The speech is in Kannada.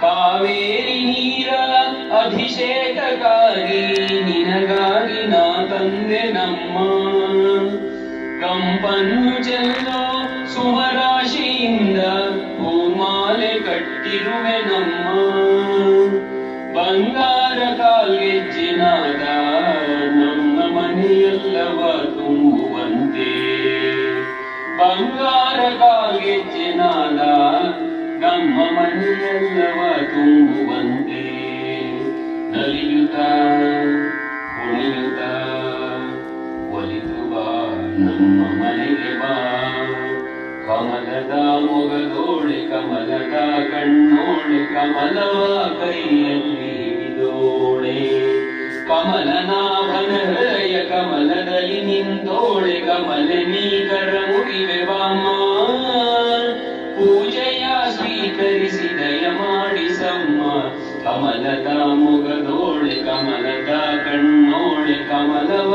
ಕಾವೇರಿ ನೀರ ಅಭಿಷೇಕಕ್ಕಾಗಿ ನಿನಗಾಗಿ ನಾ ತಂದೆ ನಮ್ಮ ಕಂಪನ್ನು ಚೆಲ್ಲೋ ಸುಮರಾಶಿಯಿಂದ ಹೂಮಾಲೆ ಕಟ್ಟಿರುವೆ ನಮ್ಮ ಬಂಗಾರ ಕಾಲ್ಗೆಜ್ಜಿನಾದ ನಮ್ಮ ಮನೆಯಲ್ಲವ ತುಂಬುವಂತೆ ಬಂಗಾರ ಕಾಲ್ಗೆಜ್ಜಿನಾದ ನಮ್ಮ ಮನೆಯಲ್ಲವ ತುಂಬುವಂತೆ ನಲಿಯುತ್ತ ಕುಣಿಯುತ್ತ ಒಲಿದು ಬಾ ನಮ್ಮ ಮನೆಗೆ ಬಾ ಕಮಲದ ಮೊಗದೋಳೆ ಕಮಲದ ಕಣ್ಣೋಳೆ ಕಮಲವ ಕೈಯಲ್ಲಿ ಹಿಡಿದೋಳೆ ಕಮಲನಾಭನ ಹೃದಯ ಕಮಲದಲ್ಲಿ ನಿಂತೋಳೆ ಕಮಲೆ ನೀ ಕರ ಮುಗಿವೆ ಬಾಮ ಪೂಜೆಯ ಸ್ವೀಕರಿಸಿ ದಯ ಮಾಡಿಸಮ್ಮ ಕಮಲದ ಮೊಗದೋಳೆ ಕಮಲದ ಕಣ್ಣೋಳೆ ಕಮಲವ